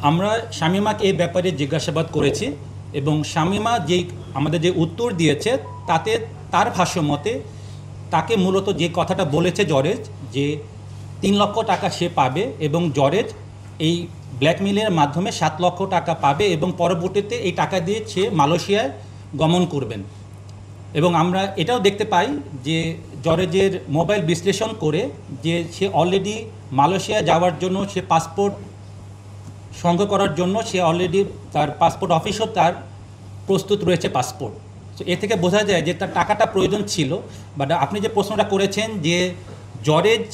আমরা শামীমাকে এই ব্যাপারে জিজ্ঞাসাবাদ করেছি এবং শামীমা আমাদের যে উত্তর দিয়েছে তাতে তার ভাষ্য মতে তাকে মূলত যে কথাটা বলেছে জরেজ যে 3 লক্ষ টাকা সে পাবে এবং জরেজ এই ব্ল্যাকমেলের মাধ্যমে 7 লক্ষ টাকা পাবে এবং পরবর্তীতে এই টাকা দিয়ে সে মালয়েশিয়ায় গমন করবেন। এবং আমরা এটাও দেখতে পাই যে জরেজের মোবাইল বিশ্লেষণ করে যে সে অলরেডি মালয়েশিয়া যাওয়ার জন্য সে পাসপোর্ট সংগ্রহ করার জন্য সে অলরেডি তার পাসপোর্ট অফিসও তার প্রস্তুত রয়েছে পাসপোর্ট। তো এ থেকে বোঝা যায় যে তার টাকাটা প্রয়োজন ছিল। বাট আপনি যে প্রশ্নটা করেছেন যে জরেজ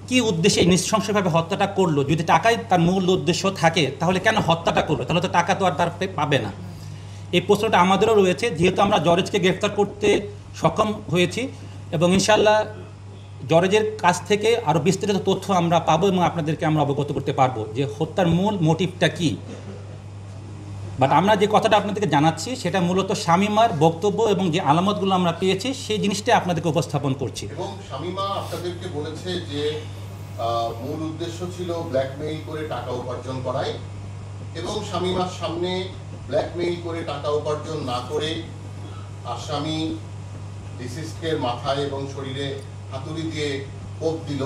কী উদ্দেশ্যে নৃশংসভাবে হত্যাটা করলো, যদি টাকাই তার মূল উদ্দেশ্য থাকে তাহলে কেন হত্যাটা করলো, তাহলে তো টাকা তো আর তার পাবে না। এই প্রশ্নটা আমাদেরও রয়েছে, যেহেতু আমরা জরেজকে গ্রেফতার করতে সক্ষম হয়েছি এবং ইনশাল্লাহ জরেজের কাছ থেকে আরও বিস্তারিত তথ্য আমরা পাবো এবং আপনাদেরকে আমরা অবগত করতে পারবো যে হত্যার মূল মোটিভটা কী। বাট আমরা যে কথাটা আপনাদেরকে জানাচ্ছি সেটা মূলত শামীমার বক্তব্য এবং যে আলামতগুলো আমরা পেয়েছি সেই জিনিসটাই আপনাদেরকে উপস্থাপন করছি। এবং শামীমা আপনাদেরকে বলেছে যে মূল উদ্দেশ্য ছিল ব্ল্যাকমেইল করে টাকা উপার্জন করাই এবং শামীমার সামনে ব্ল্যাকমেইল করে টাকা উপার্জন না করে আসামি ডিসিজকের মাথায় এবং শরীরে হাতুড়ি দিয়ে কোপ দিল,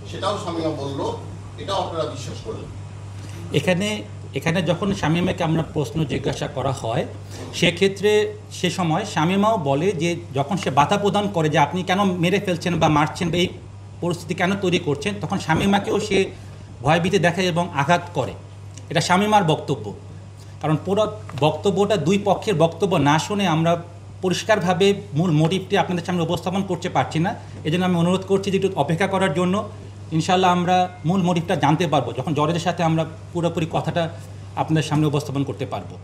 সেটাও শামীমা বলল, এটাও আপনারা বিশ্বাস করলেন? এখানে যখন শামীমাকে আমরা প্রশ্ন জিজ্ঞাসা করা হয় সেক্ষেত্রে সে সময় শামীমাও বলে যে যখন সে বাধা প্রদান করে যে আপনি কেন মেরে ফেলছেন বা মারছেন বা এই পরিস্থিতি কেন তৈরি করছেন, তখন শামীমাকেও সে ভয়ভীতি দেখায় এবং আঘাত করে। এটা শামীমার বক্তব্য। কারণ পুরো বক্তব্যটা দুই পক্ষের বক্তব্য না শুনে আমরা পরিষ্কারভাবে মূল মোটিভটি আপনাদের সামনে উপস্থাপন করতে পারছি না। এজন্য আমি অনুরোধ করছি যে একটু অপেক্ষা করার জন্য। ইনশাআল্লাহ আমরা মূল মোটিভটা জানতে পারবো যখন জরেজের সাথে আমরা পুরোপুরি কথাটা আপনাদের সামনে উপস্থাপন করতে পারবো।